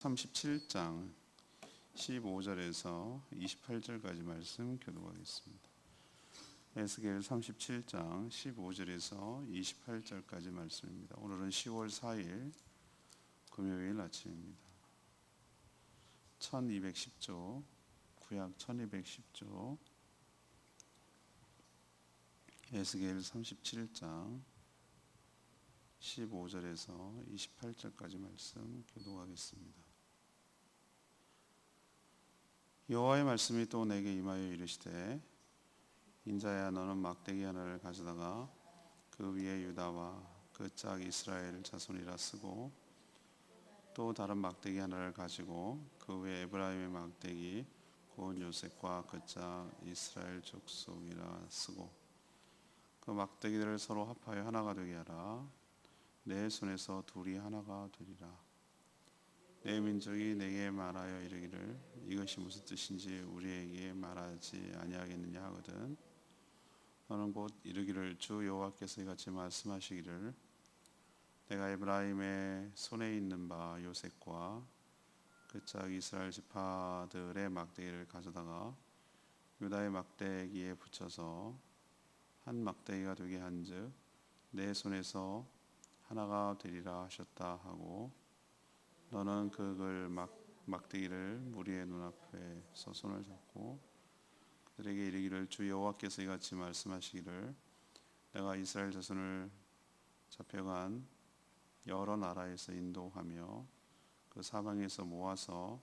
37장 15절에서 28절까지 말씀 교독하겠습니다. 에스겔 37장 15절에서 28절까지 말씀입니다. 오늘은 10월 4일 금요일 아침입니다. 1210조 구약 1210조 에스겔 37장 15절에서 28절까지 말씀 교독하겠습니다. 여호와의 말씀이 또 내게 임하여 이르시되 인자야, 너는 막대기 하나를 가져다가 그 위에 유다와 그 짝 이스라엘 자손이라 쓰고 또 다른 막대기 하나를 가지고 그 위에 에브라임의 막대기 곧 요셉과 그 짝 이스라엘 족속이라 쓰고 그 막대기들을 서로 합하여 하나가 되게 하라. 내 손에서 둘이 하나가 되리라. 내 민족이 내게 말하여 이르기를 이것이 무슨 뜻인지 우리에게 말하지 아니하겠느냐 하거든 너는 곧 이르기를 주 여호와께서 이같이 말씀하시기를 내가 에브라임의 손에 있는 바 요셉과 그 짝 이스라엘 지파들의 막대기를 가져다가 유다의 막대기에 붙여서 한 막대기가 되게 한즉 내 손에서 하나가 되리라 하셨다 하고 너는 그걸 막대기를 무리의 눈앞에서 손을 잡고 그들에게 이르기를 주 여호와께서 이같이 말씀하시기를 내가 이스라엘 자손을 잡혀간 여러 나라에서 인도하며 그 사방에서 모아서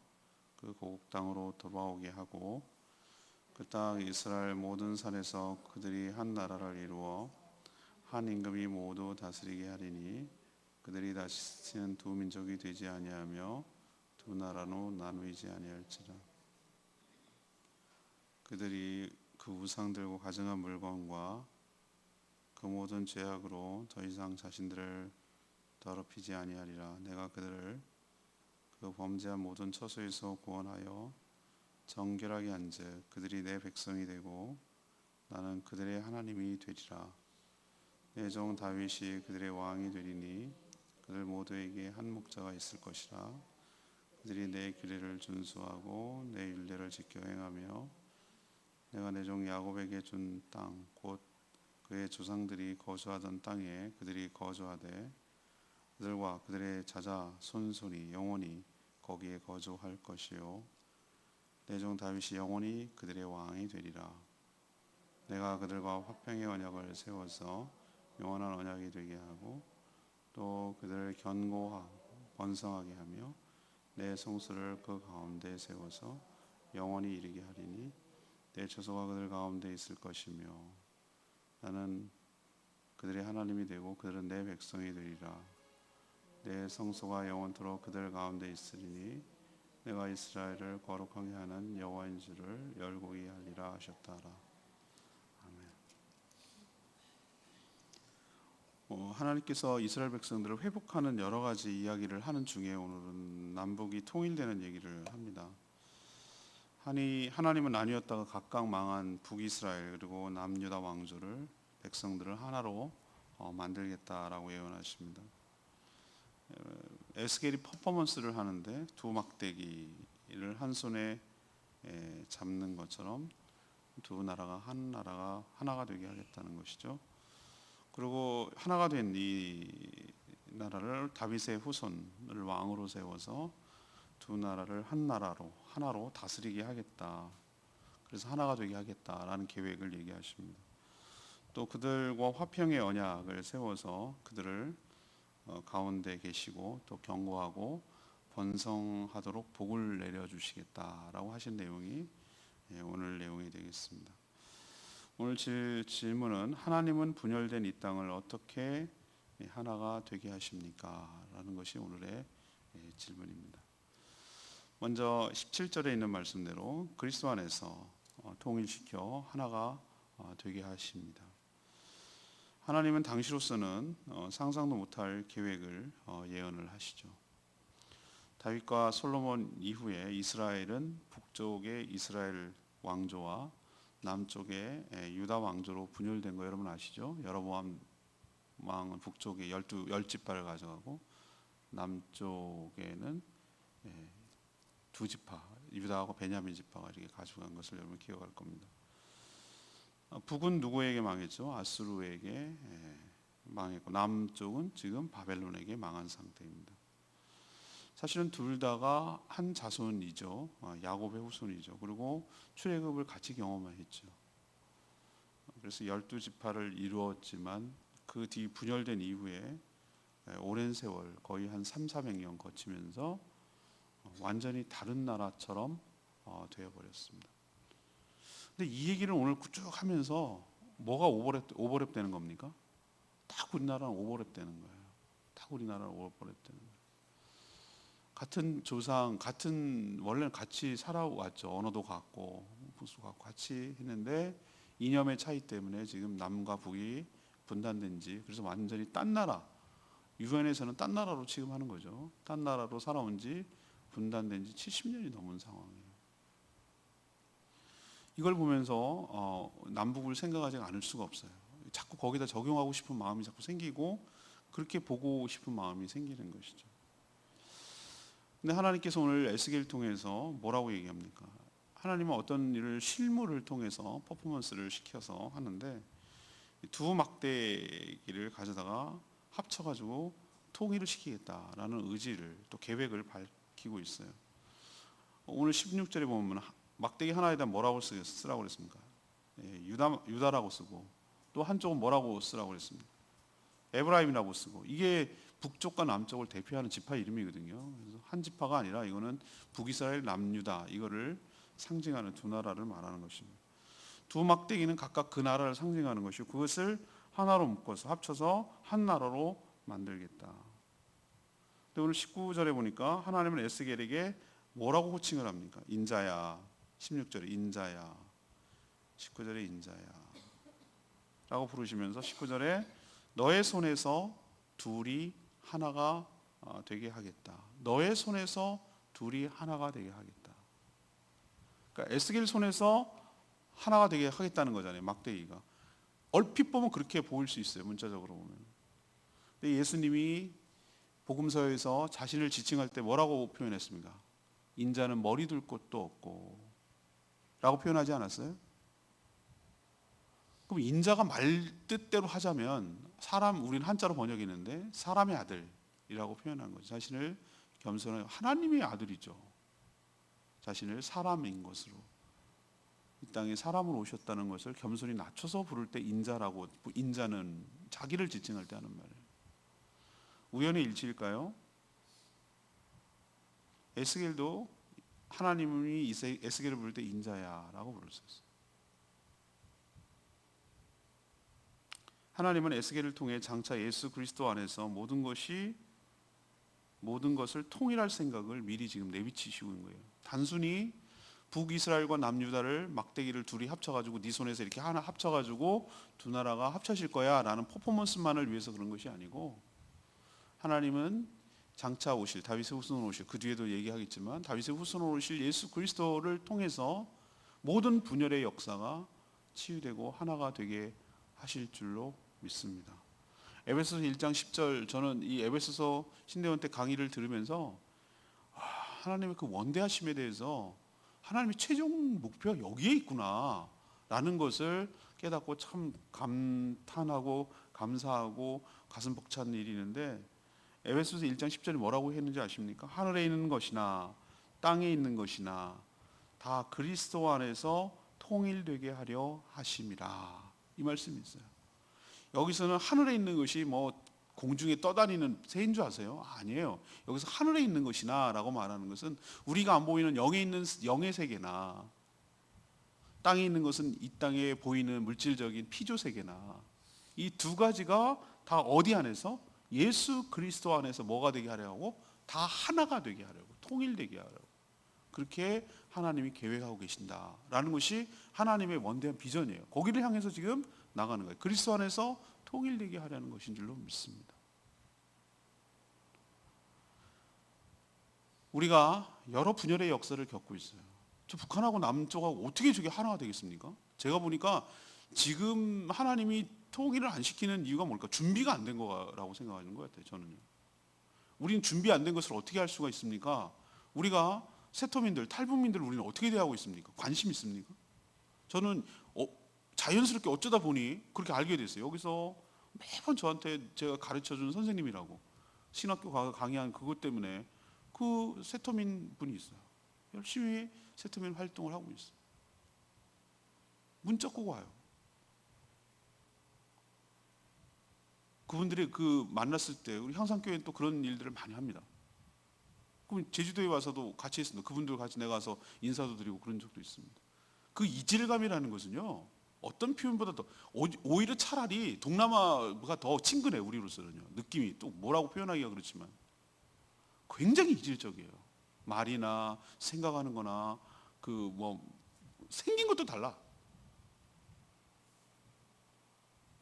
그 고국 땅으로 돌아오게 하고 그 땅 이스라엘 모든 산에서 그들이 한 나라를 이루어 한 임금이 모두 다스리게 하리니 그들이 다시는 두 민족이 되지 아니하며 두 나라로 나누이지 아니할지라. 그들이 그 우상들과 가증한 물건과 그 모든 죄악으로 더 이상 자신들을 더럽히지 아니하리라. 내가 그들을 그 범죄한 모든 처소에서 구원하여 정결하게 한즉 그들이 내 백성이 되고 나는 그들의 하나님이 되리라. 내 종 다윗이 그들의 왕이 되리니 그들 모두에게 한 목자가 있을 것이라. 그들이 내 규례를 준수하고 내 율례를 지켜 행하며 내가 내 종 야곱에게 준 땅 곧 그의 조상들이 거주하던 땅에 그들이 거주하되 그들과 그들의 자자 손손이 영원히 거기에 거주할 것이요 내 종 다윗이 영원히 그들의 왕이 되리라. 내가 그들과 화평의 언약을 세워서 영원한 언약이 되게 하고 또 그들을 견고하고 번성하게 하며 내 성소를 그 가운데 세워서 영원히 이르게 하리니 내 처소가 그들 가운데 있을 것이며 나는 그들의 하나님이 되고 그들은 내 백성이 되리라. 내 성소가 영원토록 그들 가운데 있으리니 내가 이스라엘을 거룩하게 하는 여호와인 줄을 열고히 하리라 하셨다라. 하나님께서 이스라엘 백성들을 회복하는 여러 가지 이야기를 하는 중에 오늘은 남북이 통일되는 얘기를 합니다. 하나님은 나뉘었다가 각각 망한 북이스라엘 그리고 남유다 왕조를 백성들을 하나로 만들겠다라고 예언하십니다. 에스겔이 퍼포먼스를 하는데 두 막대기를 한 손에 잡는 것처럼 두 나라가 하나가 되게 하겠다는 것이죠. 그리고 하나가 된 이 나라를 다윗의 후손을 왕으로 세워서 두 나라를 하나로 다스리게 하겠다. 그래서 하나가 되게 하겠다라는 계획을 얘기하십니다. 또 그들과 화평의 언약을 세워서 그들을 가운데 계시고 또 경고하고 번성하도록 복을 내려주시겠다라고 하신 내용이 오늘 내용이 되겠습니다. 오늘 질문은 하나님은 분열된 이 땅을 어떻게 하나가 되게 하십니까? 라는 것이 오늘의 질문입니다. 먼저 17절에 있는 말씀대로 그리스도 안에서 통일시켜 하나가 되게 하십니다. 하나님은 당시로서는 상상도 못할 계획을 예언을 하시죠. 다윗과 솔로몬 이후에 이스라엘은 북쪽의 이스라엘 왕조와 남쪽의 유다 왕조로 분열된 거 여러분 아시죠? 여로보암 왕은 북쪽에 10지파를 가져가고 남쪽에는 두 지파, 유다하고 베냐민 지파가 이렇게 가져간 것을 여러분 기억할 겁니다. 북은 누구에게 망했죠? 아수르에게 망했고, 남쪽은 지금 바벨론에게 망한 상태입니다. 사실은 둘 다가 한 자손이죠. 야곱의 후손이죠. 그리고 출애굽을 같이 경험했죠. 그래서 12지파를 이루었지만 그 뒤 분열된 이후에 오랜 세월, 거의 한 300~400년 거치면서 완전히 다른 나라처럼 되어버렸습니다. 근데 이 얘기를 오늘 쭉 하면서 뭐가 오버랩 되는 겁니까? 딱 우리나라는 오버랩 되는 거예요. 딱 우리나라는 오버랩 되는 거예요. 같은 조상, 원래는 같이 살아왔죠. 언어도 같고 부수도 같고 같이 했는데 이념의 차이 때문에 지금 남과 북이 분단된 지, 그래서 완전히 딴 나라, 유엔에서는 딴 나라로 취급하는 거죠. 딴 나라로 살아온 지, 분단된 지 70년이 넘은 상황이에요. 이걸 보면서 남북을 생각하지 않을 수가 없어요. 자꾸 거기다 적용하고 싶은 마음이 자꾸 생기고, 그렇게 보고 싶은 마음이 생기는 것이죠. 근데 하나님께서 오늘 에스겔을 통해서 뭐라고 얘기합니까? 하나님은 어떤 일을 실물을 통해서 퍼포먼스를 시켜서 하는데, 두 막대기를 가져다가 합쳐가지고 통일을 시키겠다라는 의지를, 또 계획을 밝히고 있어요. 오늘 16절에 보면 막대기 하나에다 뭐라고 쓰라고 그랬습니까? 유다라고 쓰고, 또 한쪽은 뭐라고 쓰라고 그랬습니까? 에브라임이라고 쓰고. 이게 북쪽과 남쪽을 대표하는 지파 이름이거든요. 그래서 한 지파가 아니라 이거는 북이스라엘, 남유다, 이거를 상징하는 두 나라를 말하는 것입니다. 두 막대기는 각각 그 나라를 상징하는 것이고, 그것을 하나로 묶어서 합쳐서 한 나라로 만들겠다. 근데 오늘 19절에 보니까 하나님은 에스겔에게 뭐라고 호칭을 합니까? 인자야. 16절에 인자야, 19절에 인자야 라고 부르시면서 19절에 너의 손에서 둘이 하나가 되게 하겠다. 너의 손에서 둘이 하나가 되게 하겠다. 그러니까 에스겔 손에서 하나가 되게 하겠다는 거잖아요. 막대기가 얼핏 보면 그렇게 보일 수 있어요. 문자적으로 보면. 근데 예수님이 복음서에서 자신을 지칭할 때 뭐라고 표현했습니까? 인자는 머리 둘 곳도 없고 라고 표현하지 않았어요? 그럼 인자가 말 뜻대로 하자면, 우리는 한자로 번역했는데 사람의 아들이라고 표현한 거죠. 자신을 겸손한 하나님의 아들이죠. 자신을 사람인 것으로, 이 땅에 사람으로 오셨다는 것을 겸손히 낮춰서 부를 때 인자라고, 인자는 자기를 지칭할 때 하는 말이에요. 우연의 일치일까요? 에스겔도 하나님이 에스겔을 부를 때 인자야 라고 부를 수 있어요. 하나님은 에스겔을 통해 장차 예수 그리스도 안에서 모든 것을 통일할 생각을 미리 지금 내비치시고 있는 거예요. 단순히 북이스라엘과 남유다를 막대기를 둘이 합쳐가지고 네 손에서 이렇게 하나 합쳐가지고 두 나라가 합쳐질 거야 라는 퍼포먼스만을 위해서 그런 것이 아니고, 하나님은 장차 오실, 다윗의 후손으로 오실, 그 뒤에도 얘기하겠지만 다윗의 후손으로 오실 예수 그리스도를 통해서 모든 분열의 역사가 치유되고 하나가 되게 하실 줄로 믿습니다. 에베소서 1장 10절, 저는 이 에베소서 신대원 때 강의를 들으면서 하나님의 그 원대하심에 대해서, 하나님의 최종 목표가 여기에 있구나 라는 것을 깨닫고 참 감탄하고 감사하고 가슴 벅찬 일이 있는데, 에베소서 1장 10절에 뭐라고 했는지 아십니까? 하늘에 있는 것이나 땅에 있는 것이나 다 그리스도 안에서 통일되게 하려 하심이라, 이 말씀이 있어요. 여기서는 하늘에 있는 것이 뭐 공중에 떠다니는 새인 줄 아세요? 아니에요. 여기서 하늘에 있는 것이나 라고 말하는 것은 우리가 안 보이는 영에 있는 영의 세계나, 땅에 있는 것은 이 땅에 보이는 물질적인 피조 세계나, 이 두 가지가 다 어디 안에서? 예수 그리스도 안에서 뭐가 되게 하려고? 다 하나가 되게 하려고, 통일되게 하려고, 그렇게 하나님이 계획하고 계신다라는 것이 하나님의 원대한 비전이에요. 거기를 향해서 지금 나가는 거예요. 그리스도 안에서 통일되게 하려는 것인 줄로 믿습니다. 우리가 여러 분열의 역사를 겪고 있어요. 저 북한하고 남쪽하고 어떻게 저게 하나가 되겠습니까? 제가 보니까 지금 하나님이 통일을 안 시키는 이유가 뭘까? 준비가 안 된 거라고 생각하는 것 같아요. 저는요. 우리는 준비 안 된 것을 어떻게 할 수가 있습니까? 우리가 세터민들, 탈북민들 우리는 어떻게 대하고 있습니까? 관심 있습니까? 저는 자연스럽게 어쩌다 보니 그렇게 알게 됐어요. 여기서 매번 저한테 제가 가르쳐준 선생님이라고 신학교 강의한 그것 때문에 그 세터민 분이 있어요. 열심히 세터민 활동을 하고 있어요. 문자 꼭 와요. 그분들이 그 만났을 때 우리 향상교회는 또 그런 일들을 많이 합니다. 그럼 제주도에 와서도 같이 했습니다. 그분들 같이 내가 가서 인사도 드리고 그런 적도 있습니다. 그 이질감이라는 것은요, 어떤 표현보다 더 오히려 차라리 동남아가 더 친근해. 우리로서는요. 느낌이 또 뭐라고 표현하기가 그렇지만 굉장히 이질적이에요. 말이나 생각하는 거나 그 뭐 생긴 것도 달라.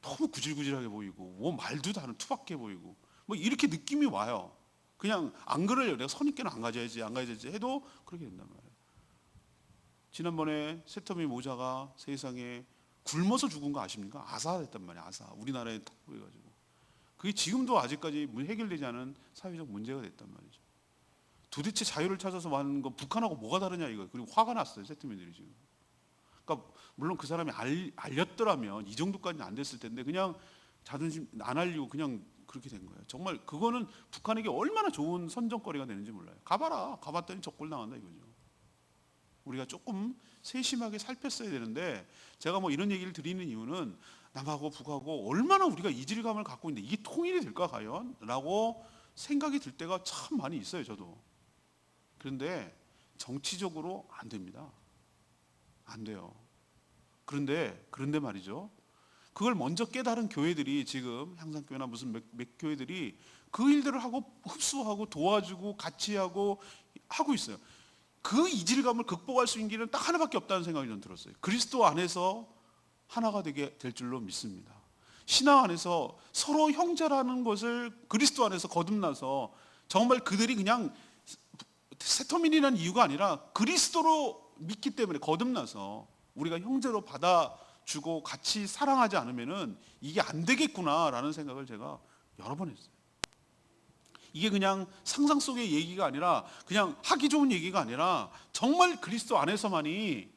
너무 구질구질하게 보이고 뭐 말도 다른 투박해 보이고 뭐 이렇게 느낌이 와요. 그냥 안 그럴려. 내가 선입견은 안 가져야지 해도 그렇게 된단 말이에요. 지난번에 세터미 모자가 세상에 굶어서 죽은 거 아십니까? 아사됐단 말이에요. 아사. 우리나라에 딱 보여가지고 그게 지금도 아직까지 해결되지 않은 사회적 문제가 됐단 말이죠. 도대체 자유를 찾아서 하는 거 북한하고 뭐가 다르냐 이거. 그리고 화가 났어요. 세터민들이 지금. 그러니까 물론 그 사람이 알렸더라면 이 정도까지는 안 됐을 텐데 그냥 자존심 안 알리고 그냥 그렇게 된 거예요. 정말 그거는 북한에게 얼마나 좋은 선전거리가 되는지 몰라요. 가봐라. 가봤더니 적골 당한다 이거죠. 우리가 조금 세심하게 살폈어야 되는데 제가 뭐 이런 얘기를 드리는 이유는 남하고 북하고 얼마나 우리가 이질감을 갖고 있는데 이게 통일이 될까 과연? 라고 생각이 들 때가 참 많이 있어요. 저도. 그런데 정치적으로 안 됩니다. 안 돼요. 그런데 말이죠. 그걸 먼저 깨달은 교회들이 지금 향상교회나 무슨 몇 교회들이 그 일들을 하고 흡수하고 도와주고 같이 하고 있어요. 그 이질감을 극복할 수 있는 길은 딱 하나밖에 없다는 생각이 저는 들었어요. 그리스도 안에서 하나가 되게 될 줄로 믿습니다. 신앙 안에서 서로 형제라는 것을 그리스도 안에서 거듭나서 정말 그들이 그냥 세터민이라는 이유가 아니라 그리스도로 믿기 때문에 거듭나서 우리가 형제로 받아주고 같이 사랑하지 않으면은 이게 안 되겠구나라는 생각을 제가 여러 번 했어요. 이게 그냥 상상 속의 얘기가 아니라 그냥 하기 좋은 얘기가 아니라 정말 그리스도 안에서만이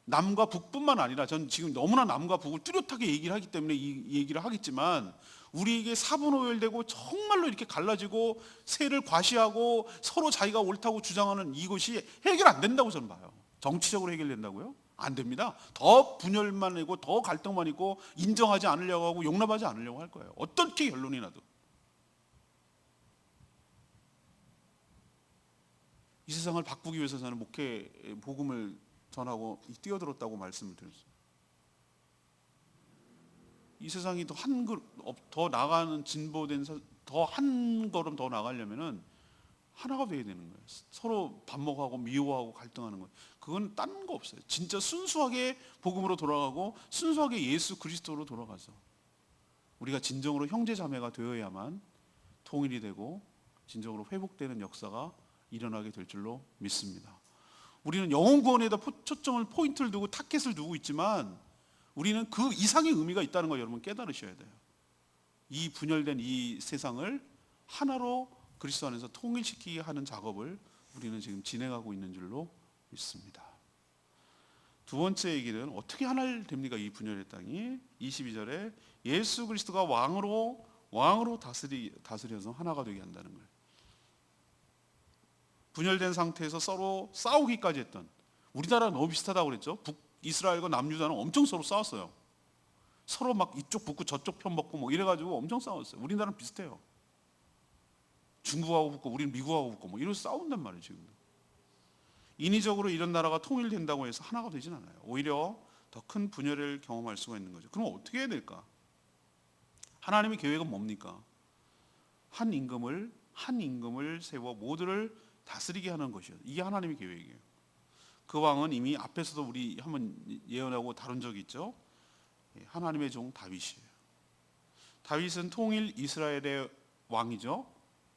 남과 북뿐만 아니라 전 지금 너무나 남과 북을 뚜렷하게 얘기를 하기 때문에 이 얘기를 하겠지만 우리에게 사분오열되고 정말로 이렇게 갈라지고 세를 과시하고 서로 자기가 옳다고 주장하는 이것이 해결 안 된다고 저는 봐요. 정치적으로 해결된다고요? 안 됩니다. 더 분열만 하고 더 갈등만 있고 인정하지 않으려고 하고 용납하지 않으려고 할 거예요. 어떻게 결론이 나도. 이 세상을 바꾸기 위해서 저는 복음을 전하고 뛰어들었다고 말씀을 드렸어요. 이 세상이 더 나가는 진보된 더 한 걸음 더 나가려면은 하나가 돼야 되는 거예요. 서로 반목하고 미워하고 갈등하는 거예요. 그건 딴 거 없어요. 진짜 순수하게 복음으로 돌아가고 순수하게 예수 그리스도로 돌아가서 우리가 진정으로 형제 자매가 되어야만 통일이 되고 진정으로 회복되는 역사가 일어나게 될 줄로 믿습니다. 우리는 영혼 구원에다 포인트를 두고 타켓을 두고 있지만 우리는 그 이상의 의미가 있다는 걸 여러분 깨달으셔야 돼요. 이 분열된 이 세상을 하나로 그리스도 안에서 통일시키게 하는 작업을 우리는 지금 진행하고 있는 줄로 믿습니다. 두 번째 얘기는 어떻게 하나 됩니까? 이 분열의 땅이 22절에 예수 그리스도가 왕으로 다스려서 하나가 되게 한다는 거예요. 분열된 상태에서 서로 싸우기까지 했던, 우리나라가 너무 비슷하다고 그랬죠. 북이스라엘과 남유다는 엄청 서로 싸웠어요. 서로 막 이쪽 붙고 저쪽 편 먹고 뭐 이래가지고 엄청 싸웠어요. 우리나라는 비슷해요. 중국하고 붙고 우리는 미국하고 붙고 뭐 이러서 싸운단 말이에요. 지금 인위적으로 이런 나라가 통일된다고 해서 하나가 되진 않아요. 오히려 더 큰 분열을 경험할 수가 있는 거죠. 그럼 어떻게 해야 될까? 하나님의 계획은 뭡니까? 한 임금을 세워 모두를 다스리게 하는 것이요. 이게 하나님의 계획이에요. 그 왕은 이미 앞에서도 우리 한번 예언하고 다룬 적이 있죠. 하나님의 종 다윗이에요. 다윗은 통일 이스라엘의 왕이죠.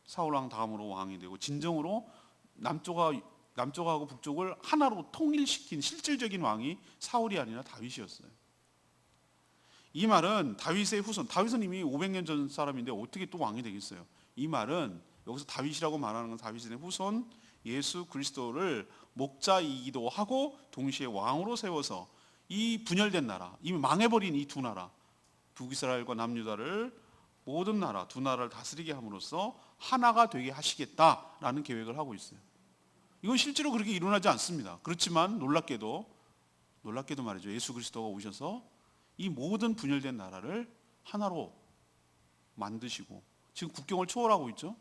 사울 왕 다음으로 왕이 되고 진정으로 남쪽하고 북쪽을 하나로 통일시킨 실질적인 왕이 사울이 아니라 다윗이었어요. 이 말은 다윗의 후손, 다윗은 이미 500년 전 사람인데 어떻게 또 왕이 되겠어요? 이 말은 여기서 다윗이라고 말하는 건 다윗의 후손 예수 그리스도를 목자이기도 하고 동시에 왕으로 세워서 이 분열된 나라, 이미 망해버린 이 두 나라, 북이스라엘과 남유다를 모든 나라, 두 나라를 다스리게 함으로써 하나가 되게 하시겠다라는 계획을 하고 있어요. 이건 실제로 그렇게 일어나지 않습니다. 그렇지만 놀랍게도 말이죠. 예수 그리스도가 오셔서 이 모든 분열된 나라를 하나로 만드시고 지금 국경을 초월하고 있죠.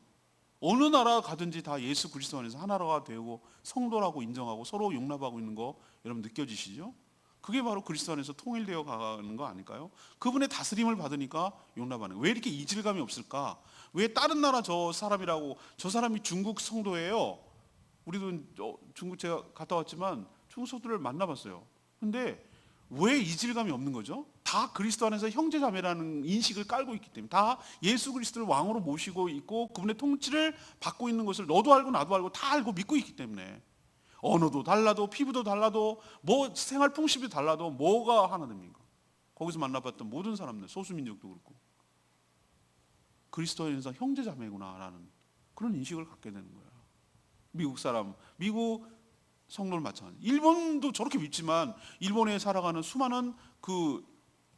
어느 나라 가든지 다 예수 그리스도 안에서 하나가 되고 성도라고 인정하고 서로 용납하고 있는 거 여러분 느껴지시죠? 그게 바로 그리스도 안에서 통일되어 가는 거 아닐까요? 그분의 다스림을 받으니까 용납하는 거예요. 왜 이렇게 이질감이 없을까? 왜 다른 나라 저 사람이라고, 저 사람이 중국 성도예요. 우리도 중국 제가 갔다 왔지만 중국 성도를 만나봤어요. 근데 왜 이질감이 없는 거죠? 다 그리스도 안에서 형제자매라는 인식을 깔고 있기 때문에, 다 예수 그리스도를 왕으로 모시고 있고 그분의 통치를 받고 있는 것을 너도 알고 나도 알고 다 알고 믿고 있기 때문에, 언어도 달라도 피부도 달라도 뭐 생활 풍습이 달라도 뭐가 하나 됩니까? 거기서 만나봤던 모든 사람들, 소수민족도 그렇고 그리스도 안에서 형제자매구나라는 그런 인식을 갖게 되는 거예요. 미국 사람, 미국 성도를 마찬가지. 일본도 저렇게 믿지만 일본에 살아가는 수많은 그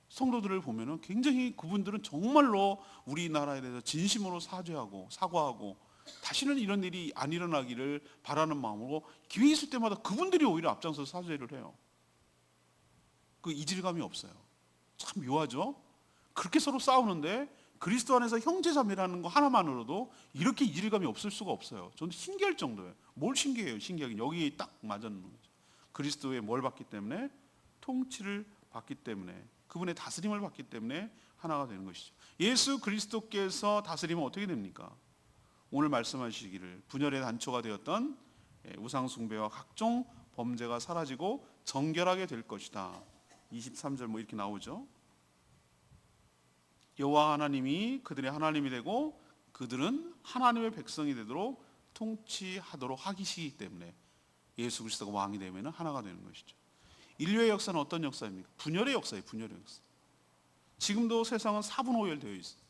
성도들을 보면은 굉장히 그분들은 정말로 우리나라에 대해서 진심으로 사죄하고 사과하고 다시는 이런 일이 안 일어나기를 바라는 마음으로 기회 있을 때마다 그분들이 오히려 앞장서서 사죄를 해요. 그 이질감이 없어요. 참 묘하죠? 그렇게 서로 싸우는데 그리스도 안에서 형제자매라는 거 하나만으로도 이렇게 이질감이 없을 수가 없어요. 저는 신기할 정도예요. 뭘 신기해요? 신기하긴 여기에 딱 맞는 거죠. 그리스도의 뭘 받기 때문에? 통치를 받기 때문에, 그분의 다스림을 받기 때문에 하나가 되는 것이죠. 예수 그리스도께서 다스리면 어떻게 됩니까? 오늘 말씀하시기를 분열의 단초가 되었던 우상 숭배와 각종 범죄가 사라지고 정결하게 될 것이다. 23절 뭐 이렇게 나오죠. 여호와 하나님이 그들의 하나님이 되고 그들은 하나님의 백성이 되도록 통치하도록 하시기 때문에 예수 그리스도가 왕이 되면 하나가 되는 것이죠. 인류의 역사는 어떤 역사입니까? 분열의 역사예요. 분열의 역사. 지금도 세상은 사분오열되어 있어요.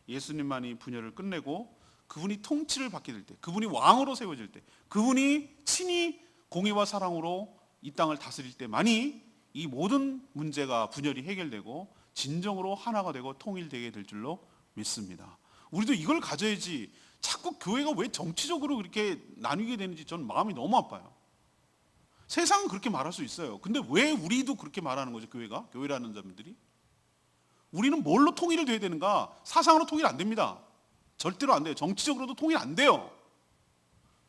예수님만이 분열을 끝내고 그분이 통치를 받게 될 때, 그분이 왕으로 세워질 때, 그분이 친히 공의와 사랑으로 이 땅을 다스릴 때만이 이 모든 문제가 분열이 해결되고 진정으로 하나가 되고 통일되게 될 줄로 믿습니다. 우리도 이걸 가져야지. 자꾸 교회가 왜 정치적으로 그렇게 나뉘게 되는지 저는 마음이 너무 아파요. 세상은 그렇게 말할 수 있어요. 근데 왜 우리도 그렇게 말하는 거죠? 교회라는 사람들이. 우리는 뭘로 통일이 돼야 되는가? 사상으로 통일 안 됩니다. 절대로 안 돼요. 정치적으로도 통일 안 돼요.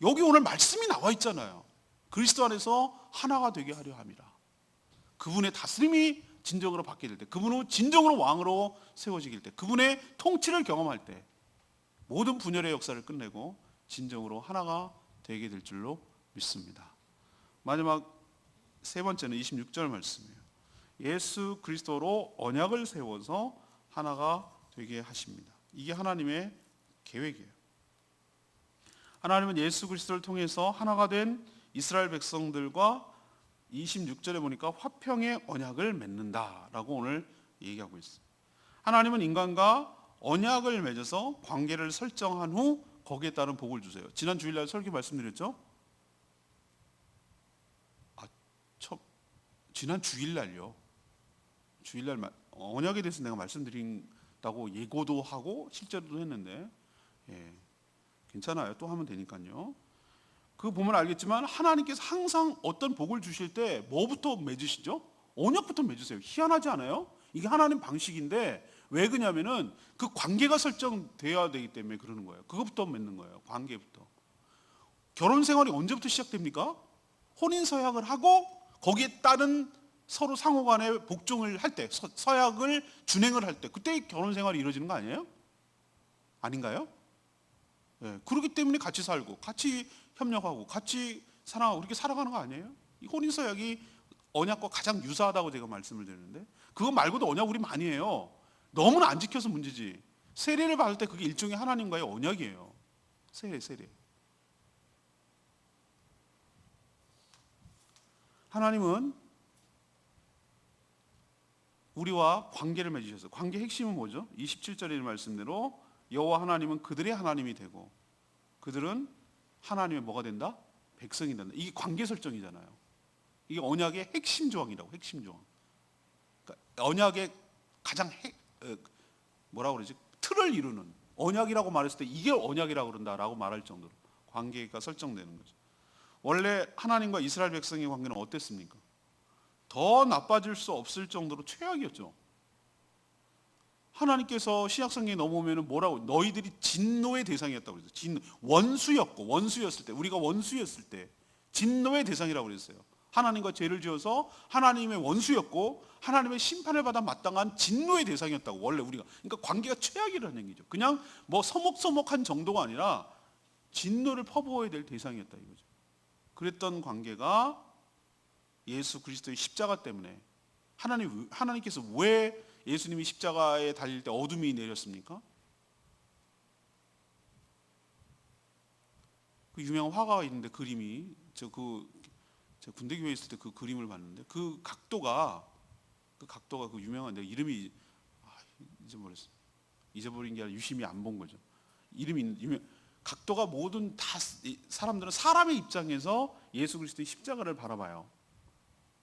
여기 오늘 말씀이 나와 있잖아요. 그리스도 안에서 하나가 되게 하려 함이라. 그분의 다스림이 진정으로 받게 될 때, 그분은 진정으로 왕으로 세워지길 때, 그분의 통치를 경험할 때 모든 분열의 역사를 끝내고 진정으로 하나가 되게 될 줄로 믿습니다. 마지막 세 번째는 26절 말씀이에요. 예수 그리스도로 언약을 세워서 하나가 되게 하십니다. 이게 하나님의 계획이에요. 하나님은 예수 그리스도를 통해서 하나가 된 이스라엘 백성들과 26절에 보니까 화평의 언약을 맺는다라고 오늘 얘기하고 있어요. 하나님은 인간과 언약을 맺어서 관계를 설정한 후 거기에 따른 복을 주세요. 지난 주일날 설교 말씀드렸죠? 지난 주일날요. 주일날 언약에 대해서 내가 말씀드린다고 예고도 하고 실제로도 했는데, 괜찮아요. 또 하면 되니까요. 그거 보면 알겠지만 하나님께서 항상 어떤 복을 주실 때 뭐부터 맺으시죠? 언약부터 맺으세요. 희한하지 않아요? 이게 하나님 방식인데 왜 그러냐면은 그 관계가 설정되어야 되기 때문에 그러는 거예요. 그것부터 맺는 거예요. 관계부터. 결혼 생활이 언제부터 시작됩니까? 혼인 서약을 하고 거기에 따른 서로 상호간에 복종을 할 때, 서약을 준행을 할 때, 그때 결혼 생활이 이루어지는 거 아니에요? 아닌가요? 그렇기 때문에 같이 살고 같이 협력하고 같이 사랑하고 이렇게 살아가는 거 아니에요? 이 혼인서약이 언약과 가장 유사하다고 제가 말씀을 드리는데, 그거 말고도 언약 우리 많이 해요. 너무나 안 지켜서 문제지. 세례를 받을 때 그게 일종의 하나님과의 언약이에요. 세례. 하나님은 우리와 관계를 맺으셨어요. 관계 핵심은 뭐죠? 27절의 말씀대로 여호와 하나님은 그들의 하나님이 되고 그들은 하나님의 뭐가 된다? 백성이 된다. 이게 관계 설정이잖아요. 이게 언약의 핵심 조항이라고. 핵심 조항. 그러니까 언약의 가장 뭐라고 그러지? 틀을 이루는, 언약이라고 말했을 때 이게 언약이라고 그런다라고 말할 정도로 관계가 설정되는 거죠. 원래 하나님과 이스라엘 백성의 관계는 어땠습니까? 더 나빠질 수 없을 정도로 최악이었죠. 하나님께서 신약성경에 넘어오면 뭐라고? 너희들이 진노의 대상이었다고 그랬어요. 원수였을 때, 우리가 원수였을 때 진노의 대상이라고 그랬어요. 하나님과 죄를 지어서 하나님의 원수였고 하나님의 심판을 받아 마땅한 진노의 대상이었다고. 원래 우리가, 그러니까 관계가 최악이라는 얘기죠. 그냥 뭐 서먹서먹한 정도가 아니라 진노를 퍼부어야 될 대상이었다 이거죠. 그랬던 관계가 예수 그리스도의 십자가 때문에, 하나님께서 왜 예수님이 십자가에 달릴 때 어둠이 내렸습니까? 그 유명한 화가가 있는데, 그림이 제가 군대 교회에 있을 때 그 그림을 봤는데 그 각도가 그 유명한, 내 이름이 잊어버린 게 아니라 유심히 안 본 거죠. 각도가 모든 다 사람들은 사람의 입장에서 예수 그리스도의 십자가를 바라봐요.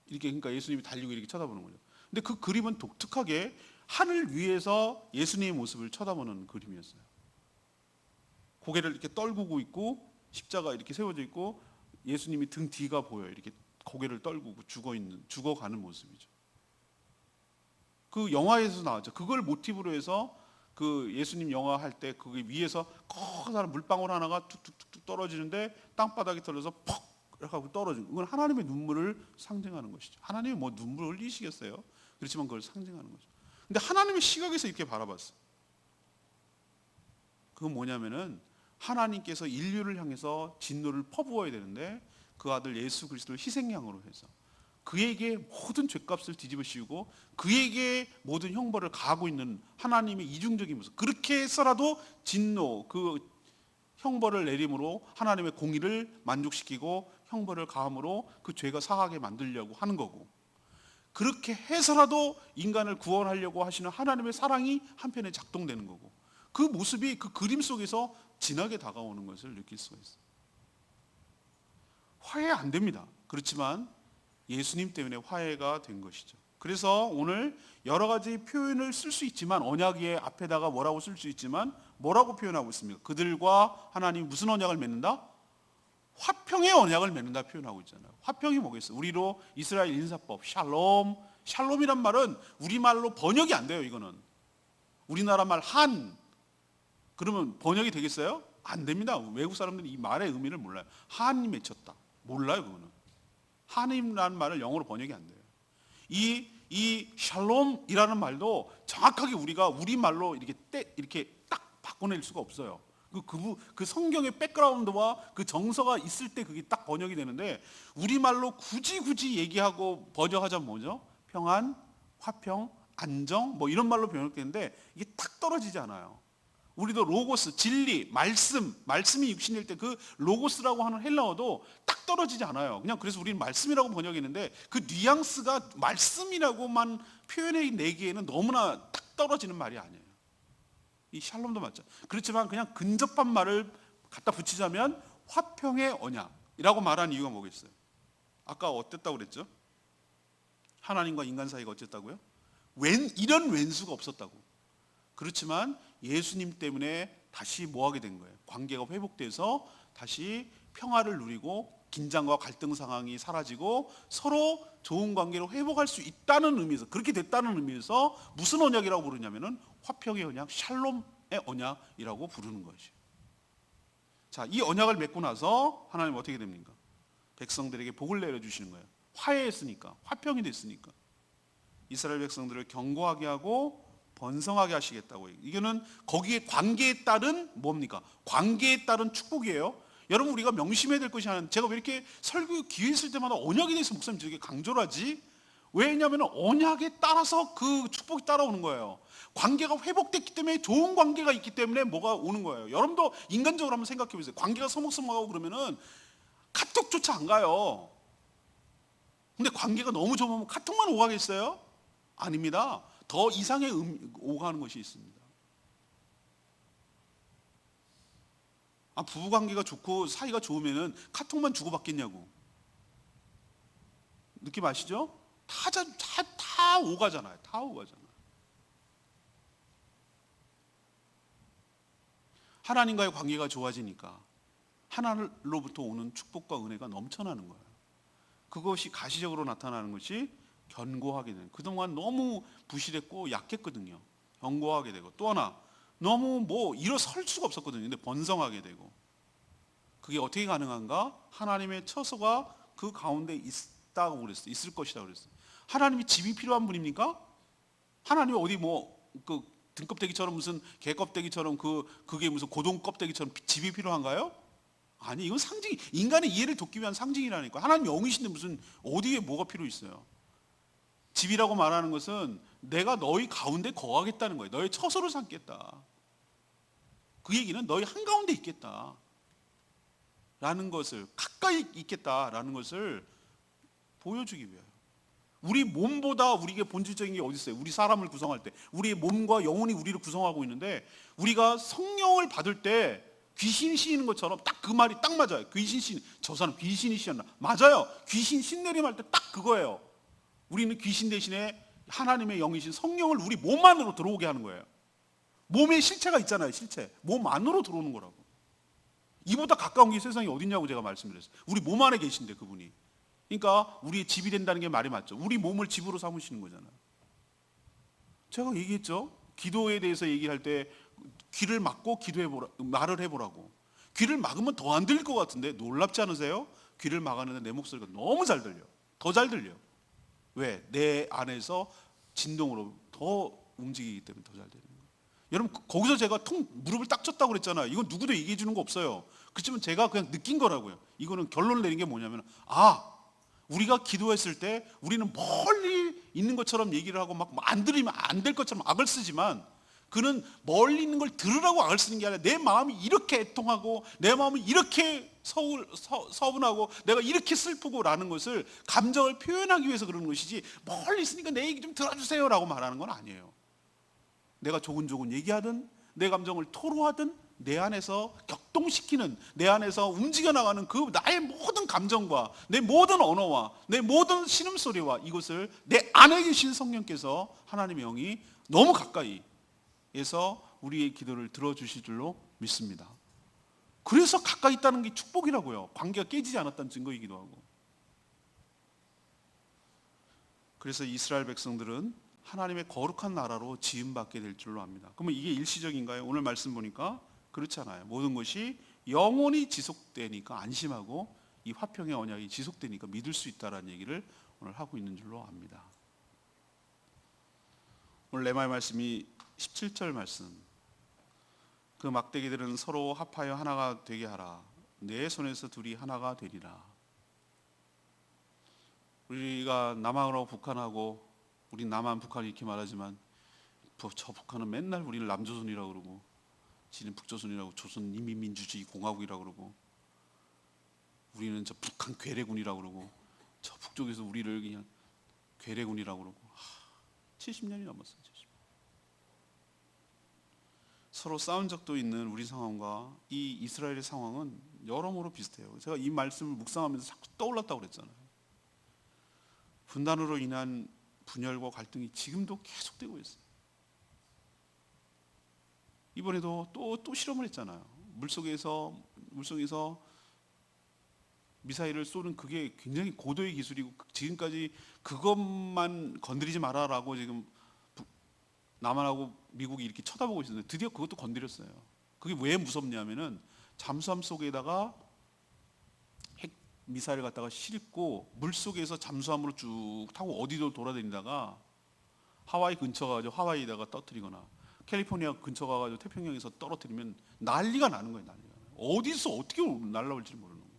이렇게, 그러니까 예수님이 달리고 이렇게 쳐다보는 거죠. 근데 그 그림은 독특하게 하늘 위에서 예수님의 모습을 쳐다보는 그림이었어요. 고개를 이렇게 떨구고 있고 십자가 이렇게 세워져 있고 예수님이 등 뒤가 보여요. 이렇게 고개를 떨구고 죽어가는 모습이죠. 그 영화에서 나왔죠. 그걸 모티브로 해서 그 예수님 영화 할 때 그게 위에서 커다란 물방울 하나가 툭툭툭 떨어지는데 땅바닥에 떨어져서 퍽 이렇게 하고 떨어지는, 그건 하나님의 눈물을 상징하는 것이죠. 하나님이 뭐 눈물을 흘리시겠어요? 그렇지만 그걸 상징하는 거죠. 근데 하나님의 시각에서 이렇게 바라봤어요. 그건 뭐냐면은 하나님께서 인류를 향해서 진노를 퍼부어야 되는데 그 아들 예수 그리스도를 희생양으로 해서 그에게 모든 죄값을 뒤집어 씌우고 그에게 모든 형벌을 가하고 있는 하나님의 이중적인 모습. 그렇게 해서라도 진노, 그 형벌을 내림으로 하나님의 공의를 만족시키고 형벌을 가함으로 그 죄가 사하게 만들려고 하는 거고, 그렇게 해서라도 인간을 구원하려고 하시는 하나님의 사랑이 한편에 작동되는 거고, 그 모습이 그 그림 속에서 진하게 다가오는 것을 느낄 수가 있어요. 화해 안 됩니다. 그렇지만 예수님 때문에 화해가 된 것이죠. 그래서 오늘 여러 가지 표현을 쓸 수 있지만, 언약의 앞에다가 뭐라고 쓸 수 있지만 뭐라고 표현하고 있습니까? 그들과 하나님 무슨 언약을 맺는다? 화평의 언약을 맺는다 표현하고 있잖아요. 화평이 뭐겠어요? 우리로 이스라엘 인사법 샬롬, 샬롬이란 말은 우리말로 번역이 안 돼요. 이거는 우리나라 말 한, 그러면 번역이 되겠어요? 안 됩니다. 외국 사람들이 이 말의 의미를 몰라요. 한이 맺혔다, 몰라요. 그거는 하나님이라는 말을 영어로 번역이 안 돼요. 이 샬롬이라는 말도 정확하게 우리가 우리말로 이렇게 딱 바꿔낼 수가 없어요. 그 성경의 백그라운드와 그 정서가 있을 때 그게 딱 번역이 되는데, 우리말로 굳이 얘기하고 번역하자면 뭐죠? 평안, 화평, 안정, 뭐 이런 말로 번역되는데 이게 딱 떨어지지 않아요. 우리도 로고스, 진리, 말씀이 육신일 때 그 로고스라고 하는 헬라어도 딱 떨어지지 않아요. 그냥 그래서 우리는 말씀이라고 번역했는데 그 뉘앙스가 말씀이라고만 표현해 내기에는 너무나 딱 떨어지는 말이 아니에요. 이 샬롬도 맞죠. 그렇지만 그냥 근접한 말을 갖다 붙이자면 화평의 언약이라고 말한 이유가 뭐겠어요? 아까 어땠다고 그랬죠? 하나님과 인간 사이가 어쨌다고요? 이런 왼수가 없었다고. 그렇지만 예수님 때문에 다시 뭐하게 된 거예요? 관계가 회복돼서 다시 평화를 누리고 긴장과 갈등 상황이 사라지고 서로 좋은 관계로 회복할 수 있다는 의미에서, 그렇게 됐다는 의미에서 무슨 언약이라고 부르냐면은 화평의 언약, 샬롬의 언약이라고 부르는 것이죠. 자, 이 언약을 맺고 나서 하나님 어떻게 됩니까? 백성들에게 복을 내려주시는 거예요. 화해했으니까, 화평이 됐으니까 이스라엘 백성들을 견고하게 하고 번성하게 하시겠다고. 이거는 거기에 관계에 따른 뭡니까? 관계에 따른 축복이에요. 여러분, 우리가 명심해야 될 것이 하나, 제가 왜 이렇게 설교 기회 있을 때마다 언약에 대해서 목사님 되게 강조를 하지? 왜냐하면 언약에 따라서 그 축복이 따라오는 거예요. 관계가 회복됐기 때문에, 좋은 관계가 있기 때문에 뭐가 오는 거예요. 여러분도 인간적으로 한번 생각해 보세요. 관계가 서먹서먹하고 그러면은 카톡조차 안 가요. 근데 관계가 너무 좁으면 카톡만 오가겠어요? 아닙니다. 더 이상의 오가는 것이 있습니다. 부부 관계가 좋고 사이가 좋으면은 카톡만 주고받겠냐고. 느낌 아시죠? 다 오가잖아요. 다 오가잖아요. 하나님과의 관계가 좋아지니까 하나님로부터 오는 축복과 은혜가 넘쳐나는 거예요. 그것이 가시적으로 나타나는 것이 견고하게 되는. 그동안 너무 부실했고 약했거든요. 견고하게 되고, 또 하나 너무 일어설 수가 없었거든요. 근데 번성하게 되고. 그게 어떻게 가능한가? 하나님의 처소가 그 가운데 있다고 그랬어요. 있을 것이라고 그랬어요. 하나님이 집이 필요한 분입니까? 하나님이 어디 그 등껍데기처럼 무슨 개껍데기처럼 그게 무슨 고동 껍데기처럼 집이 필요한가요? 아니, 이건 상징, 인간의 이해를 돕기 위한 상징이라니까. 하나님 영이신데 무슨 어디에 뭐가 필요 있어요? 집이라고 말하는 것은 내가 너희 가운데 거하겠다는 거예요. 너희 처소를 삼겠다. 그 얘기는 너희 한가운데 있겠다 라는 것을, 가까이 있겠다라는 것을 보여주기 위하여. 우리 몸보다 우리에게 본질적인 게 어디 있어요? 우리 사람을 구성할 때 우리의 몸과 영혼이 우리를 구성하고 있는데, 우리가 성령을 받을 때 귀신이 씌이는 것처럼 딱 그 말이 딱 맞아요. 귀신 씌이는, 저 사람 귀신이 씌었나? 맞아요. 귀신 신내림할 때 딱 그거예요. 우리는 귀신 대신에 하나님의 영이신 성령을 우리 몸 안으로 들어오게 하는 거예요. 몸에 실체가 있잖아요. 실체. 몸 안으로 들어오는 거라고. 이보다 가까운 게 세상에 어딨냐고 제가 말씀드렸어요. 우리 몸 안에 계신데 그분이. 그러니까 우리의 집이 된다는 게 말이 맞죠. 우리 몸을 집으로 삼으시는 거잖아요. 제가 얘기했죠. 기도에 대해서 얘기할 때 귀를 막고 말을 해보라고. 귀를 막으면 더 안 들릴 것 같은데 놀랍지 않으세요? 귀를 막았는데 내 목소리가 너무 잘 들려. 더 잘 들려. 왜? 내 안에서 진동으로 더 움직이기 때문에 더 잘 들리는 거예요. 여러분, 거기서 제가 무릎을 딱 쳤다고 그랬잖아요. 이건 누구도 얘기해 주는 거 없어요. 그렇지만 제가 그냥 느낀 거라고요. 이거는 결론을 내린 게 뭐냐면, 우리가 기도했을 때 우리는 멀리 있는 것처럼 얘기를 하고 막 안 들으면 안 될 것처럼 악을 쓰지만, 그는 멀리 있는 걸 들으라고 악을 쓰는 게 아니라 내 마음이 이렇게 애통하고 내 마음이 이렇게 서운하고 내가 이렇게 슬프고 라는 것을, 감정을 표현하기 위해서 그러는 것이지, 멀리 있으니까 내 얘기 좀 들어주세요 라고 말하는 건 아니에요. 내가 조근조근 얘기하든 내 감정을 토로하든 내 안에서 격동시키는, 내 안에서 움직여 나가는 그 나의 모든 감정과 내 모든 언어와 내 모든 신음소리와, 이것을 내 안에 계신 성령께서, 하나님의 영이 너무 가까이 에서 우리의 기도를 들어주실 줄로 믿습니다. 그래서 가까이 있다는 게 축복이라고요. 관계가 깨지지 않았다는 증거이기도 하고. 그래서 이스라엘 백성들은 하나님의 거룩한 나라로 지음받게 될 줄로 압니다. 그러면 이게 일시적인가요? 오늘 말씀 보니까 그렇지 않아요. 모든 것이 영원히 지속되니까 안심하고, 이 화평의 언약이 지속되니까 믿을 수 있다는 얘기를 오늘 하고 있는 줄로 압니다. 오늘 레마의 말씀이 17절 말씀. 그 막대기들은 서로 합하여 하나가 되게 하라. 내 손에서 둘이 하나가 되리라. 우리가 남한하고 북한하고, 우리 남한 북한 이렇게 말하지만 저 북한은 맨날 우리를 남조선이라고 그러고, 지는 북조선이라고, 조선 인민민주주의 공화국이라고 그러고, 우리는 저 북한 괴뢰군이라고 그러고, 저 북쪽에서 우리를 그냥 괴뢰군이라고 그러고. 70년이 넘었어요. 70년. 서로 싸운 적도 있는 우리 상황과 이 이스라엘의 상황은 여러모로 비슷해요. 제가 이 말씀을 묵상하면서 자꾸 떠올랐다고 그랬잖아요. 분단으로 인한 분열과 갈등이 지금도 계속되고 있어요. 이번에도 또 실험을 했잖아요. 물속에서 미사일을 쏘는, 그게 굉장히 고도의 기술이고, 지금까지 그것만 건드리지 마라라고 지금 남한하고 미국이 이렇게 쳐다보고 있었는데, 드디어 그것도 건드렸어요. 그게 왜 무섭냐면은, 잠수함 속에다가 핵 미사일을 갖다가 싣고 물속에서 잠수함으로 쭉 타고 어디도 돌아다니다가 하와이 근처 가가지고 하와이에다가 떨어뜨리거나, 캘리포니아 근처 가가지고 태평양에서 떨어뜨리면 난리가 나는 거예요. 난리가. 어디서 어떻게 날라올지 모르는 거예요.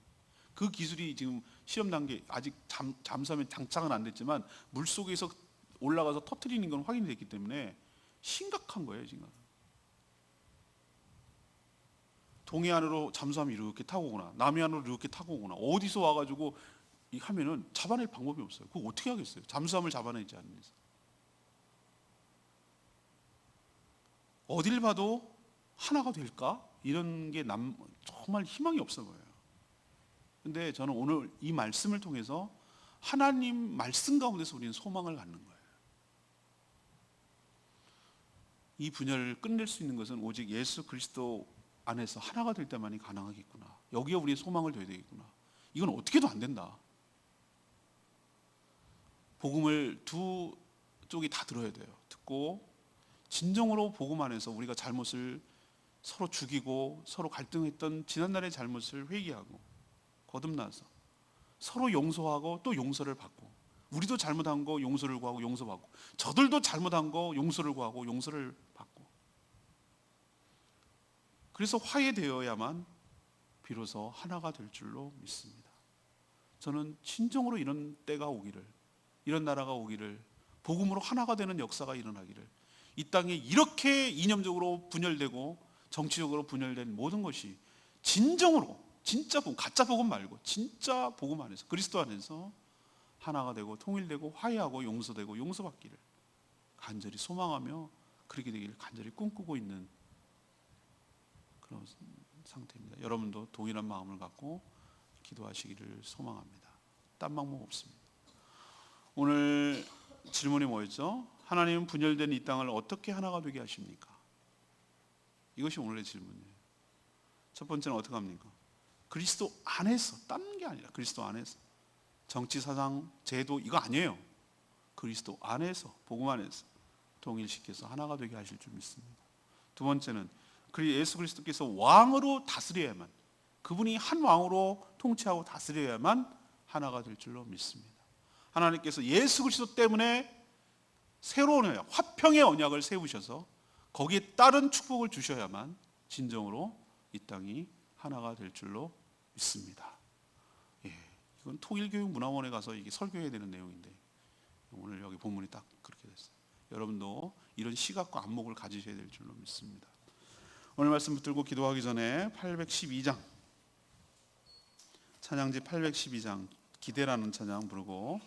그 기술이 지금 실험 단계, 아직 잠수함에 장착은 안 됐지만 물속에서 올라가서 터뜨리는 건 확인이 됐기 때문에 심각한 거예요. 지금 동해안으로 잠수함이 이렇게 타고 오거나 남해안으로 이렇게 타고 오거나, 어디서 와가지고 하면은 잡아낼 방법이 없어요. 그거 어떻게 하겠어요? 잠수함을 잡아내지 않는 이상. 어딜 봐도 하나가 될까? 이런 게 정말 희망이 없어 보여요. 근데 저는 오늘 이 말씀을 통해서 하나님 말씀 가운데서 우리는 소망을 갖는 거예요. 이 분열을 끝낼 수 있는 것은 오직 예수 그리스도 안에서 하나가 될 때만이 가능하겠구나. 여기에 우리의 소망을 둬야 되겠구나. 이건 어떻게도 안 된다. 복음을 두 쪽이 다 들어야 돼요. 듣고 진정으로 복음 안에서 우리가 잘못을 서로 죽이고 서로 갈등했던 지난날의 잘못을 회개하고 거듭나서 서로 용서하고 또 용서를 받고, 우리도 잘못한 거 용서를 구하고 용서받고, 저들도 잘못한 거 용서를 구하고 용서를 받고, 그래서 화해되어야만 비로소 하나가 될 줄로 믿습니다. 저는 진정으로 이런 때가 오기를, 이런 나라가 오기를, 복음으로 하나가 되는 역사가 일어나기를, 이 땅에 이렇게 이념적으로 분열되고 정치적으로 분열된 모든 것이 진정으로, 진짜 복음, 가짜 복음 말고 진짜 복음 안에서, 그리스도 안에서 하나가 되고 통일되고 화해하고 용서되고 용서받기를 간절히 소망하며 그렇게 되기를 간절히 꿈꾸고 있는 그런 상태입니다. 여러분도 동일한 마음을 갖고 기도하시기를 소망합니다. 딴 방법 없습니다. 오늘 질문이 뭐였죠? 하나님은 분열된 이 땅을 어떻게 하나가 되게 하십니까? 이것이 오늘의 질문이에요. 첫 번째는 어떻게 합니까? 그리스도 안에서, 다른 게 아니라 그리스도 안에서. 정치, 사상, 제도 이거 아니에요. 그리스도 안에서, 복음 안에서 통일시켜서 하나가 되게 하실 줄 믿습니다. 두 번째는 예수 그리스도께서 왕으로 다스려야만, 그분이 한 왕으로 통치하고 다스려야만 하나가 될 줄로 믿습니다. 하나님께서 예수 그리스도 때문에 새로운 언약, 화평의 언약을 세우셔서 거기에 따른 축복을 주셔야만 진정으로 이 땅이 하나가 될 줄로 믿습니다. 이건 통일교육문화원에 가서 이게 설교해야 되는 내용인데 오늘 여기 본문이 딱 그렇게 됐어요. 여러분도 이런 시각과 안목을 가지셔야 될 줄로 믿습니다. 오늘 말씀 붙들고 기도하기 전에 812장, 찬양지 812장 기대라는 찬양 부르고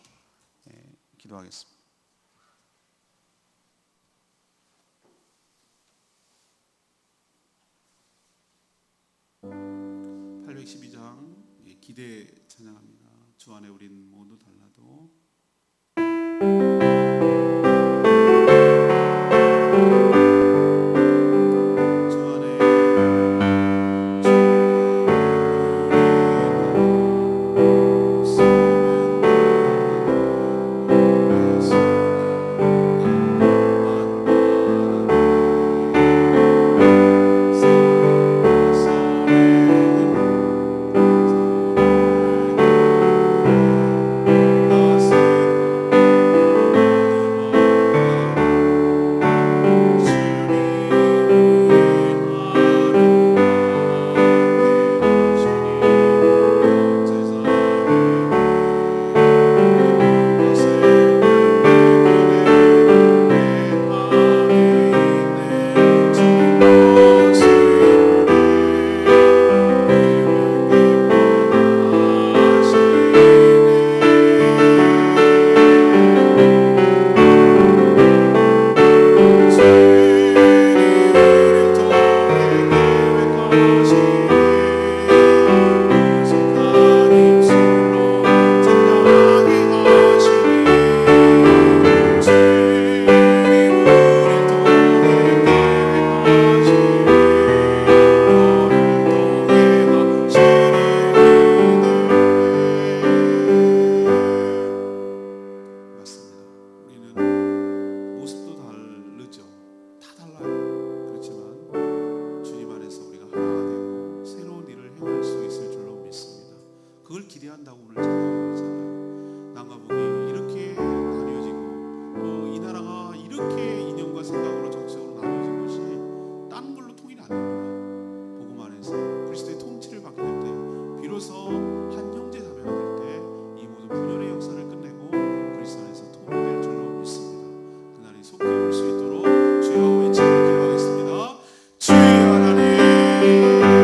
기도하겠습니다. 812장 기대 찬양합니다. 주 안에 우린 모두 달라도 그걸 기대한다고 오늘 찬양하고 있잖아요. 남과 북이 이렇게 나뉘어지고 또 이 나라가 이렇게 이념과 생각으로 정치적으로 나뉘어진 것이 다른 걸로 통일이 안 됩니다. 복음 안에서 그리스도의 통치를 받게 될 때 비로소 한 형제 자매가 될 때 이 모든 분열의 역사를 끝내고 그리스도 안에서 통일될 줄로 믿습니다. 그날이 속히 올 수 있도록 주여 외치고 기도하겠습니다. 주여 하나님 주여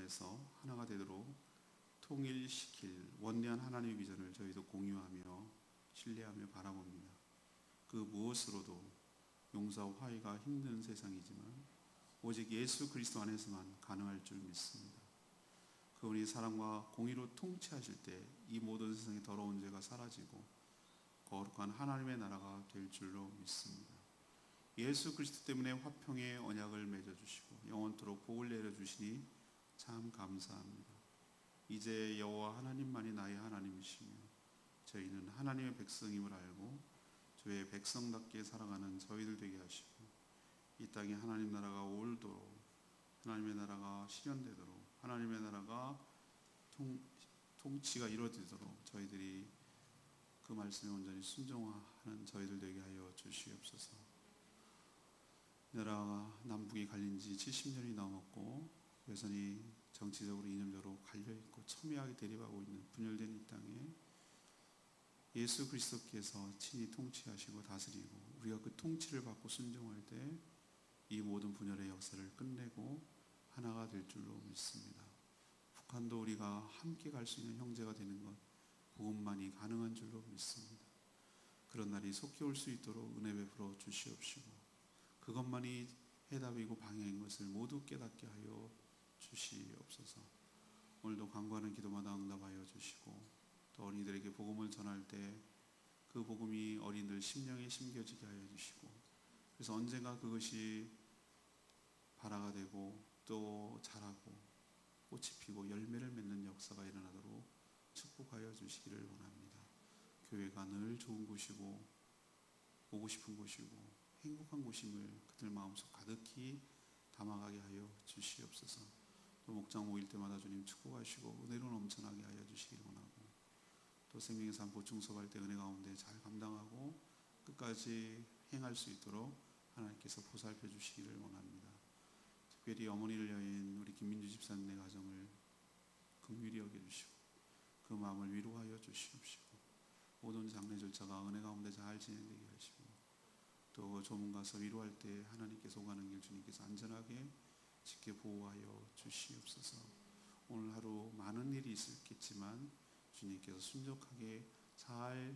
안에서 하나가 되도록 통일시킬 원대한 하나님의 비전을 저희도 공유하며 신뢰하며 바라봅니다. 그 무엇으로도 용서와 화해가 힘든 세상이지만 오직 예수 그리스도 안에서만 가능할 줄 믿습니다. 그분이 사랑과 공의로 통치하실 때 이 모든 세상의 더러운 죄가 사라지고 거룩한 하나님의 나라가 될 줄로 믿습니다. 예수 그리스도 때문에 화평의 언약을 맺어주시고 영원토록 복을 내려주시니 참 감사합니다. 이제 여호와 하나님만이 나의 하나님이시며 저희는 하나님의 백성임을 알고 주의 백성답게 살아가는 저희들 되게 하시고 이 땅에 하나님 나라가 올도록 하나님의 나라가 실현되도록 하나님의 나라가 통치가 이루어지도록 저희들이 그 말씀에 온전히 순종하는 저희들 되게 하여 주시옵소서. 나라가 남북이 갈린 지 70년이 넘었고 여전히 정치적으로 이념적으로 갈려있고 첨예하게 대립하고 있는 분열된 이 땅에 예수 그리스도께서 친히 통치하시고 다스리고 우리가 그 통치를 받고 순종할 때 이 모든 분열의 역사를 끝내고 하나가 될 줄로 믿습니다. 북한도 우리가 함께 갈 수 있는 형제가 되는 것 복음만이 가능한 줄로 믿습니다. 그런 날이 속히 올 수 있도록 은혜 베풀어 주시옵시고 그것만이 해답이고 방향인 것을 모두 깨닫게 하여 주시옵소서. 오늘도 간구하는 기도마다 응답하여 주시고 또 어린이들에게 복음을 전할 때 그 복음이 어린이들 심령에 심겨지게 하여 주시고 그래서 언젠가 그것이 발화가 되고 또 자라고 꽃이 피고 열매를 맺는 역사가 일어나도록 축복하여 주시기를 원합니다. 교회가 늘 좋은 곳이고 오고 싶은 곳이고 행복한 곳임을 그들 마음속 가득히 담아가게 하여 주시옵소서. 또 목장 모일 때마다 주님 축복하시고 은혜로 넘쳐나게 하여 주시기를 원하고 또 생명의 삶 보충 수업할 때 은혜 가운데 잘 감당하고 끝까지 행할 수 있도록 하나님께서 보살펴 주시기를 원합니다. 특별히 어머니를 여인 우리 김민주 집사님의 가정을 긍휼히 여겨주시고 그 마음을 위로하여 주시옵시고 모든 장례 절차가 은혜 가운데 잘 진행되게 하시고 또 조문 가서 위로할 때 하나님께서 오가는 길 주님께서 안전하게 지켜 보호하여 주시옵소서. 오늘 하루 많은 일이 있겠지만 주님께서 순종하게 잘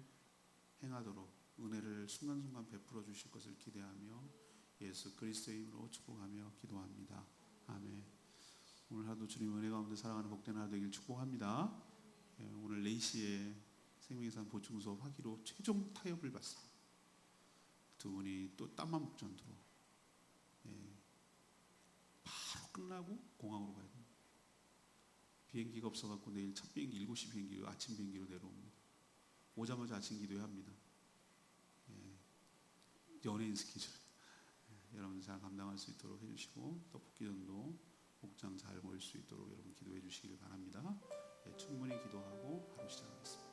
행하도록 은혜를 순간순간 베풀어 주실 것을 기대하며 예수 그리스도의 이름으로 축복하며 기도합니다. 아멘. 오늘 하루 주님 은혜 가운데 살아가는 복된 하루 되길 축복합니다. 오늘 4시에 생명의 삶 보충 수업 하기로 최종 타협을 받습니다. 두 분이 또 땀만 목전으로 바로 끝나고 공항으로 가야 됩니다. 비행기가 없어갖고 내일 첫 비행기 7시 비행기로 아침 비행기로 내려옵니다. 오자마자 아침 기도해야 합니다. 연예인 스케줄 여러분 잘 감당할 수 있도록 해주시고 또 복귀전도 목장 잘 모일 수 있도록 여러분 기도해 주시기를 바랍니다. 충분히 기도하고 하루 시작하겠습니다.